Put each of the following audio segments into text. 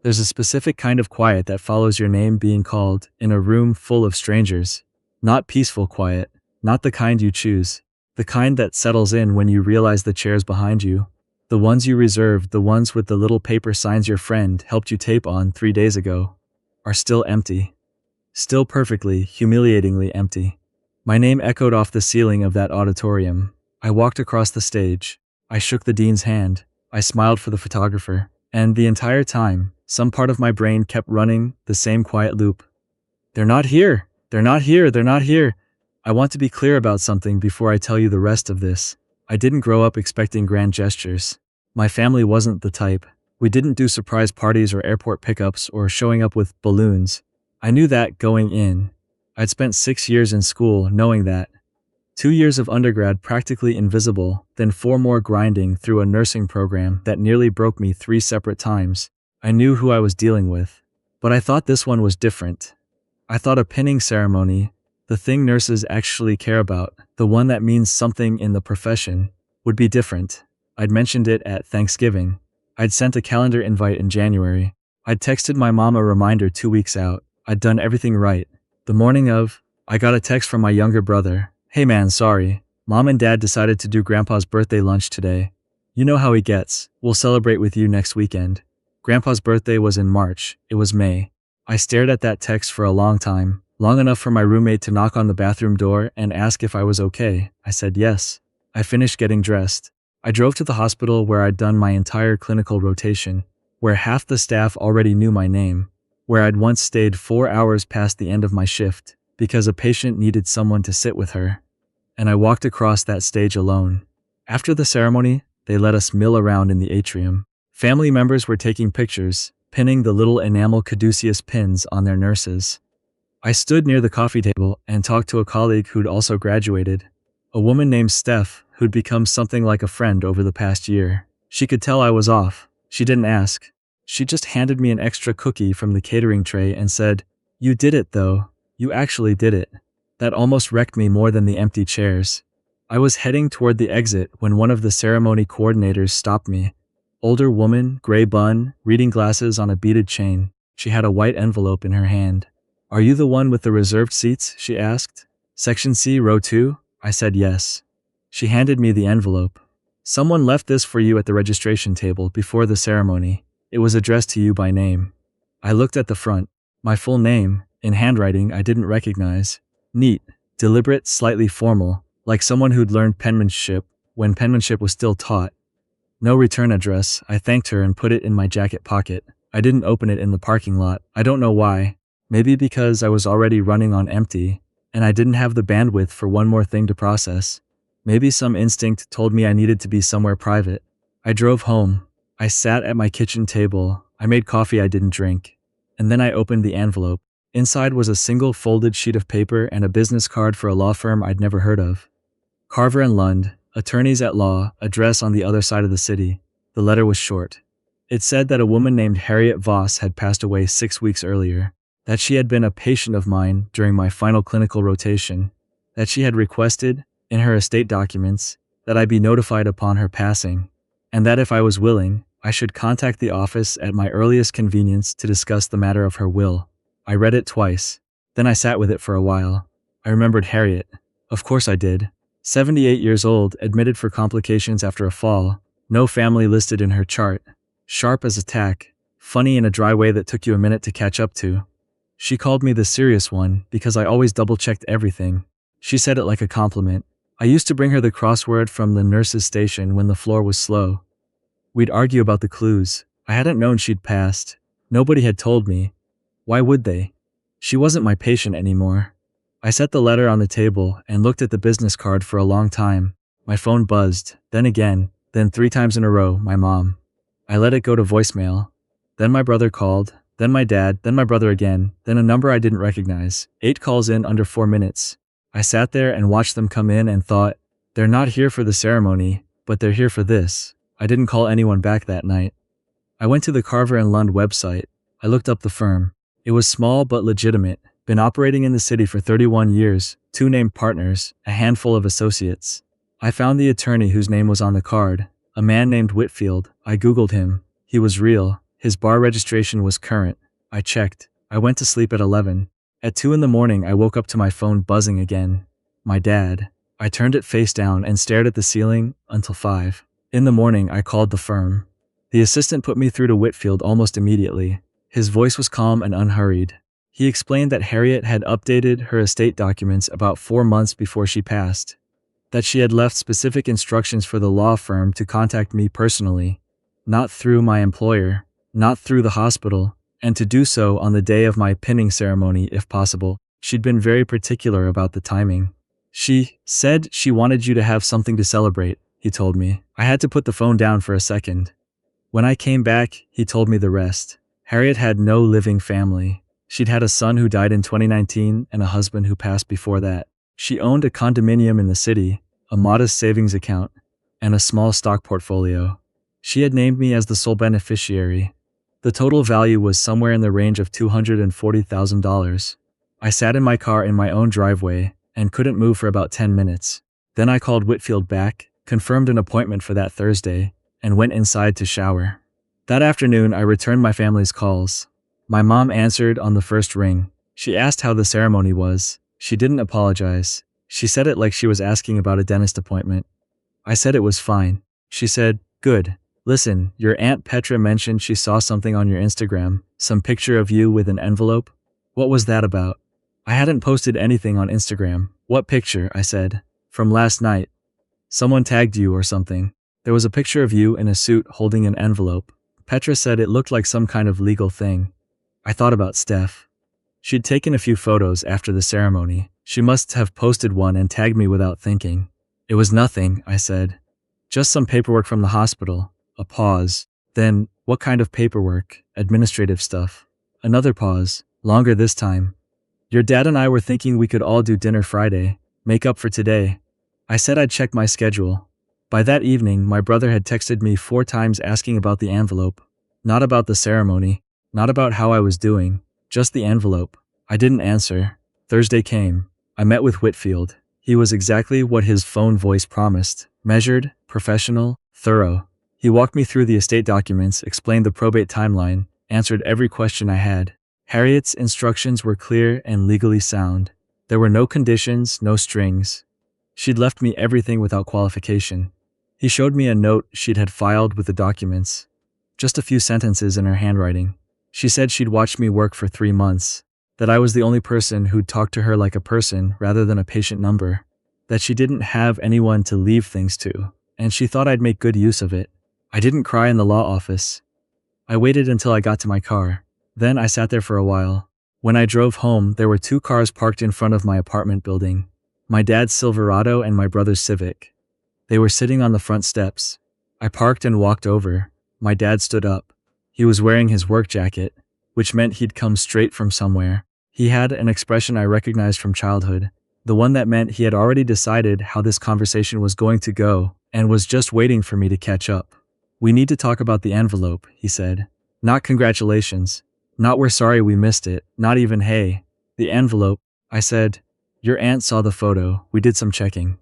There's a specific kind of quiet that follows your name being called in a room full of strangers. Not peaceful quiet, not the kind you choose. The kind that settles in when you realize the chairs behind you, the ones you reserved, the ones with the little paper signs your friend helped you tape on 3 days ago, are still empty. Still perfectly, humiliatingly empty. My name echoed off the ceiling of that auditorium. I walked across the stage. I shook the dean's hand. I smiled for the photographer. And the entire time, some part of my brain kept running the same quiet loop. They're not here. They're not here. They're not here. I want to be clear about something before I tell you the rest of this. I didn't grow up expecting grand gestures. My family wasn't the type. We didn't do surprise parties or airport pickups or showing up with balloons. I knew that going in. I'd spent 6 years in school knowing that. 2 years of undergrad practically invisible, then 4 more grinding through a nursing program that nearly broke me 3 separate times. I knew who I was dealing with. But I thought this one was different. I thought a pinning ceremony, the thing nurses actually care about, the one that means something in the profession, would be different. I'd mentioned it at Thanksgiving. I'd sent a calendar invite in January. I'd texted my mom a reminder 2 weeks out. I'd done everything right. The morning of, I got a text from my younger brother. Hey man, sorry. Mom and Dad decided to do Grandpa's birthday lunch today. You know how he gets. We'll celebrate with you next weekend. Grandpa's birthday was in March. It was May. I stared at that text for a long time, long enough for my roommate to knock on the bathroom door and ask if I was okay. I said yes. I finished getting dressed. I drove to the hospital where I'd done my entire clinical rotation, where half the staff already knew my name, where I'd once stayed 4 hours past the end of my shift because a patient needed someone to sit with her. And I walked across that stage alone. After the ceremony, they let us mill around in the atrium. Family members were taking pictures, pinning the little enamel caduceus pins on their nurses. I stood near the coffee table and talked to a colleague who'd also graduated, a woman named Steph who'd become something like a friend over the past year. She could tell I was off. She didn't ask. She just handed me an extra cookie from the catering tray and said, "You did it though. You actually did it." That almost wrecked me more than the empty chairs. I was heading toward the exit when one of the ceremony coordinators stopped me. Older woman, gray bun, reading glasses on a beaded chain. She had a white envelope in her hand. "Are you the one with the reserved seats?" she asked. "Section C, row 2? I said yes. She handed me the envelope. "Someone left this for you at the registration table before the ceremony. It was addressed to you by name." I looked at the front. My full name, in handwriting I didn't recognize. Neat, deliberate, slightly formal, like someone who'd learned penmanship when penmanship was still taught. No return address. I thanked her and put it in my jacket pocket. I didn't open it in the parking lot. I don't know why. Maybe because I was already running on empty, and I didn't have the bandwidth for one more thing to process. Maybe some instinct told me I needed to be somewhere private. I drove home. I sat at my kitchen table. I made coffee I didn't drink. And then I opened the envelope. Inside was a single folded sheet of paper and a business card for a law firm I'd never heard of. Carver and Lund, attorneys at law, address on the other side of the city. The letter was short. It said that a woman named Harriet Voss had passed away 6 weeks earlier, that she had been a patient of mine during my final clinical rotation, that she had requested, in her estate documents, that I be notified upon her passing, and that if I was willing, I should contact the office at my earliest convenience to discuss the matter of her will. I read it twice. Then I sat with it for a while. I remembered Harriet. Of course I did. 78 years old, admitted for complications after a fall, no family listed in her chart. Sharp as a tack, funny in a dry way that took you a minute to catch up to. She called me the serious one because I always double-checked everything. She said it like a compliment. I used to bring her the crossword from the nurse's station when the floor was slow. We'd argue about the clues. I hadn't known she'd passed. Nobody had told me. Why would they? She wasn't my patient anymore. I set the letter on the table and looked at the business card for a long time. My phone buzzed, then again, then 3 times in a row, my mom. I let it go to voicemail. Then my brother called, then my dad, then my brother again, then a number I didn't recognize. 8 calls in under 4 minutes. I sat there and watched them come in and thought, they're not here for the ceremony, but they're here for this. I didn't call anyone back that night. I went to the Carver and Lund website. I looked up the firm. It was small but legitimate, been operating in the city for 31 years, 2 named partners, a handful of associates. I found the attorney whose name was on the card, a man named Whitfield. I googled him. He was real. His bar registration was current. I checked. I went to sleep at 11. At 2 in the morning, I woke up to my phone buzzing again. My dad. I turned it face down and stared at the ceiling until 5. In the morning, I called the firm. The assistant put me through to Whitfield almost immediately. His voice was calm and unhurried. He explained that Harriet had updated her estate documents about 4 months before she passed, that she had left specific instructions for the law firm to contact me personally, not through my employer, not through the hospital, and to do so on the day of my pinning ceremony if possible. She'd been very particular about the timing. She said she wanted you to have something to celebrate, he told me. I had to put the phone down for a second. When I came back, he told me the rest. Harriet had no living family. She'd had a son who died in 2019 and a husband who passed before that. She owned a condominium in the city, a modest savings account, and a small stock portfolio. She had named me as the sole beneficiary. The total value was somewhere in the range of $240,000. I sat in my car in my own driveway and couldn't move for about 10 minutes. Then I called Whitfield back, confirmed an appointment for that Thursday, and went inside to shower. That afternoon, I returned my family's calls. My mom answered on the first ring. She asked how the ceremony was. She didn't apologize. She said it like she was asking about a dentist appointment. I said it was fine. She said, "Good. Listen, your Aunt Petra mentioned she saw something on your Instagram, some picture of you with an envelope. What was that about?" I hadn't posted anything on Instagram. "What picture?" I said. "From last night. Someone tagged you or something. There was a picture of you in a suit holding an envelope." Petra said it looked like some kind of legal thing. I thought about Steph. She'd taken a few photos after the ceremony. She must have posted one and tagged me without thinking. "It was nothing," I said. "Just some paperwork from the hospital." A pause. Then, "What kind of paperwork?" "Administrative stuff." Another pause, longer this time. "Your dad and I were thinking we could all do dinner Friday, make up for today." I said I'd check my schedule. By that evening, my brother had texted me 4 times asking about the envelope. Not about the ceremony, not about how I was doing, just the envelope. I didn't answer. Thursday came. I met with Whitfield. He was exactly what his phone voice promised. Measured, professional, thorough. He walked me through the estate documents, explained the probate timeline, answered every question I had. Harriet's instructions were clear and legally sound. There were no conditions, no strings. She'd left me everything without qualification. He showed me a note she'd had filed with the documents. Just a few sentences in her handwriting. She said she'd watched me work for 3 months, that I was the only person who'd talk to her like a person rather than a patient number, that she didn't have anyone to leave things to, and she thought I'd make good use of it. I didn't cry in the law office. I waited until I got to my car. Then I sat there for a while. When I drove home, there were 2 cars parked in front of my apartment building. My dad's Silverado and my brother's Civic. They were sitting on the front steps. I parked and walked over. My dad stood up. He was wearing his work jacket, which meant he'd come straight from somewhere. He had an expression I recognized from childhood, the one that meant he had already decided how this conversation was going to go and was just waiting for me to catch up. "We need to talk about the envelope," he said. "Not congratulations. Not we're sorry we missed it. Not even hey. The envelope." I said, "Your aunt saw the photo. We did some checking."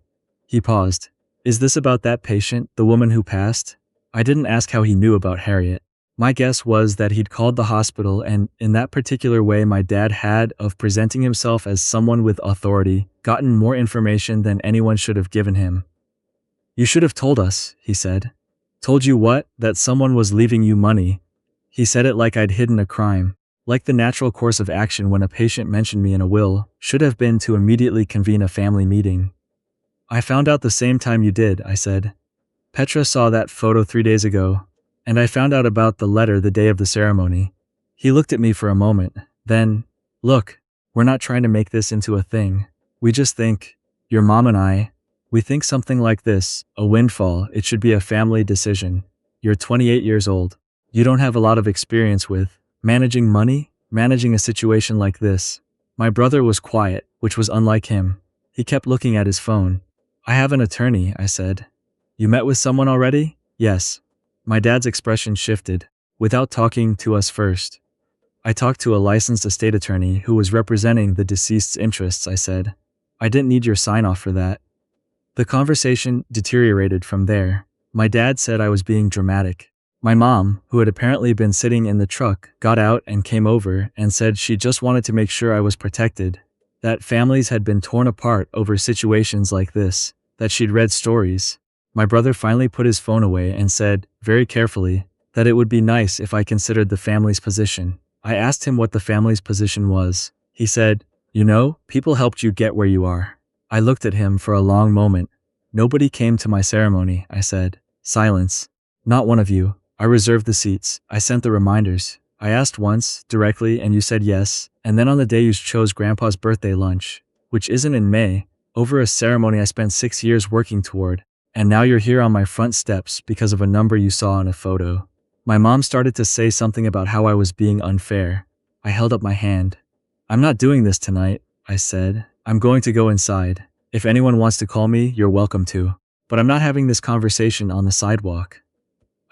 He paused. "Is this about that patient, the woman who passed?" I didn't ask how he knew about Harriet. My guess was that he'd called the hospital, and in that particular way my dad had of presenting himself as someone with authority, gotten more information than anyone should have given him. "You should have told us," he said. "Told you what? That someone was leaving you money." He said it like I'd hidden a crime. Like the natural course of action when a patient mentioned me in a will should have been to immediately convene a family meeting. "I found out the same time you did," I said. "Petra saw that photo 3 days ago, and I found out about the letter the day of the ceremony." He looked at me for a moment, then, "Look, we're not trying to make this into a thing. We just think, your mom and I, we think something like this, a windfall, it should be a family decision. You're 28 years old. You don't have a lot of experience with managing money, managing a situation like this." My brother was quiet, which was unlike him. He kept looking at his phone. "I have an attorney," I said. "You met with someone already?" "Yes." My dad's expression shifted. "Without talking to us first." "I talked to a licensed estate attorney who was representing the deceased's interests," I said. "I didn't need your sign-off for that." The conversation deteriorated from there. My dad said I was being dramatic. My mom, who had apparently been sitting in the truck, got out and came over and said she just wanted to make sure I was protected, that families had been torn apart over situations like this, that she'd read stories. My brother finally put his phone away and said, very carefully, that it would be nice if I considered the family's position. I asked him what the family's position was. He said, you know, people helped you get where you are. I looked at him for a long moment. Nobody came to my ceremony, I said. Silence. Not one of you. I reserved the seats. I sent the reminders. I asked once, directly, and you said yes, and then on the day you chose Grandpa's birthday lunch, which isn't in May, over a ceremony I spent 6 years working toward, and now you're here on my front steps because of a number you saw in a photo. My mom started to say something about how I was being unfair. I held up my hand. I'm not doing this tonight, I said. I'm going to go inside. If anyone wants to call me, you're welcome to. But I'm not having this conversation on the sidewalk.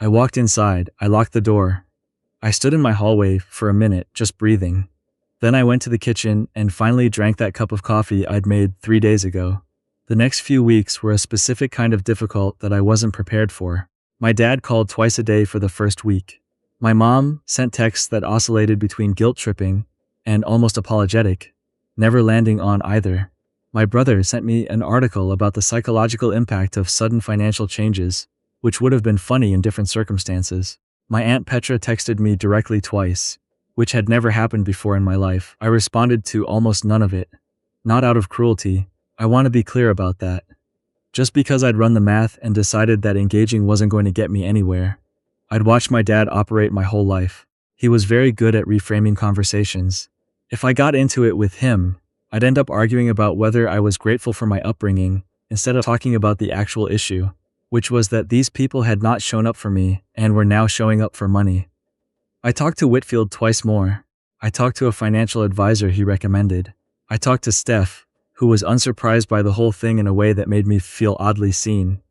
I walked inside. I locked the door. I stood in my hallway for a minute, just breathing. Then I went to the kitchen and finally drank that cup of coffee I'd made 3 days ago. The next few weeks were a specific kind of difficult that I wasn't prepared for. My dad called twice a day for the first week. My mom sent texts that oscillated between guilt-tripping and almost apologetic, never landing on either. My brother sent me an article about the psychological impact of sudden financial changes, which would have been funny in different circumstances. My Aunt Petra texted me directly twice, which had never happened before in my life. I responded to almost none of it. Not out of cruelty. I want to be clear about that. Just because I'd run the math and decided that engaging wasn't going to get me anywhere. I'd watched my dad operate my whole life. He was very good at reframing conversations. If I got into it with him, I'd end up arguing about whether I was grateful for my upbringing, instead of talking about the actual issue, which was that these people had not shown up for me and were now showing up for money. I talked to Whitfield twice more. I talked to a financial advisor he recommended. I talked to Steph, who was unsurprised by the whole thing in a way that made me feel oddly seen.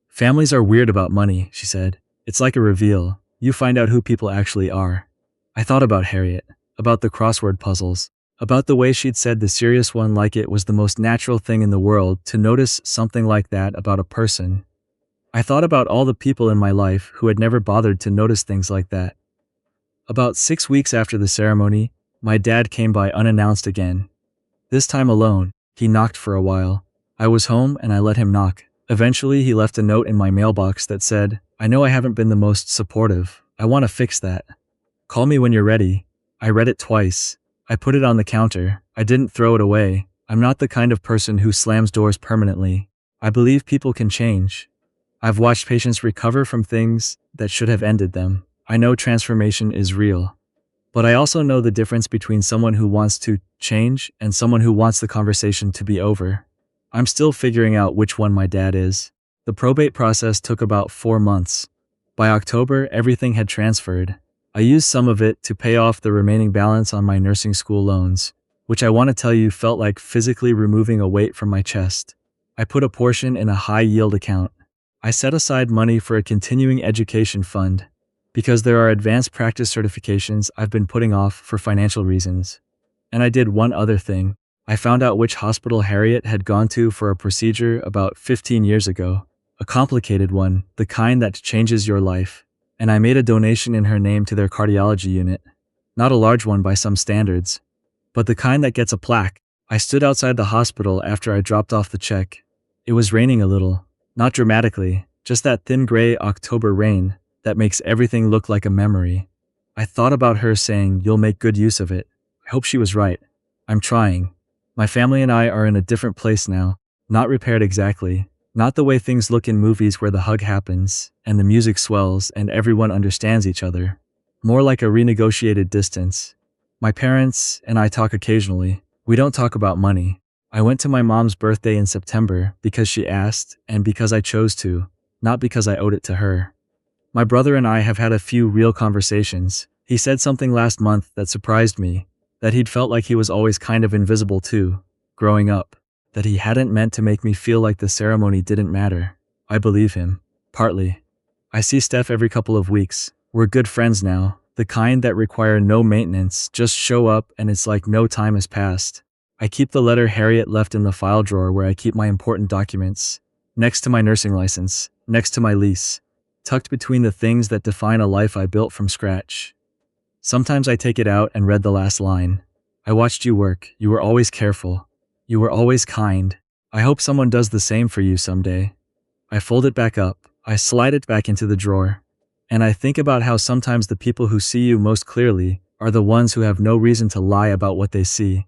Families are weird about money, she said. It's like a reveal. You find out who people actually are. I thought about Harriet, about the crossword puzzles, about the way she'd said the serious one like it was the most natural thing in the world to notice something like that about a person. I thought about all the people in my life who had never bothered to notice things like that. About 6 weeks after the ceremony, my dad came by unannounced again. This time alone. He knocked for a while. I was home and I let him knock. Eventually he left a note in my mailbox that said, I know I haven't been the most supportive. I want to fix that. Call me when you're ready. I read it twice. I put it on the counter. I didn't throw it away. I'm not the kind of person who slams doors permanently. I believe people can change. I've watched patients recover from things that should have ended them. I know transformation is real. But I also know the difference between someone who wants to change and someone who wants the conversation to be over. I'm still figuring out which one my dad is. The probate process took about 4 months. By October, everything had transferred. I used some of it to pay off the remaining balance on my nursing school loans, which I want to tell you felt like physically removing a weight from my chest. I put a portion in a high-yield account. I set aside money for a continuing education fund, because there are advanced practice certifications I've been putting off for financial reasons. And I did one other thing. I found out which hospital Harriet had gone to for a procedure about 15 years ago. A complicated one, the kind that changes your life. And I made a donation in her name to their cardiology unit. Not a large one by some standards, but the kind that gets a plaque. I stood outside the hospital after I dropped off the check. It was raining a little, not dramatically, just that thin gray October rain that makes everything look like a memory. I thought about her saying, you'll make good use of it. I hope she was right. I'm trying. My family and I are in a different place now. Not repaired exactly. Not the way things look in movies where the hug happens, and the music swells, and everyone understands each other. More like a renegotiated distance. My parents and I talk occasionally. We don't talk about money. I went to my mom's birthday in September because she asked, and because I chose to, not because I owed it to her. My brother and I have had a few real conversations. He said something last month that surprised me, that he'd felt like he was always kind of invisible too, growing up, that he hadn't meant to make me feel like the ceremony didn't matter. I believe him. Partly. I see Steph every couple of weeks. We're good friends now, the kind that require no maintenance, just show up and it's like no time has passed. I keep the letter Harriet left in the file drawer where I keep my important documents, next to my nursing license, next to my lease. tucked between the things that define a life I built from scratch. Sometimes I take it out and read the last line. I watched you work. You were always careful. You were always kind. I hope someone does the same for you someday. I fold it back up. I slide it back into the drawer. And I think about how sometimes the people who see you most clearly are the ones who have no reason to lie about what they see.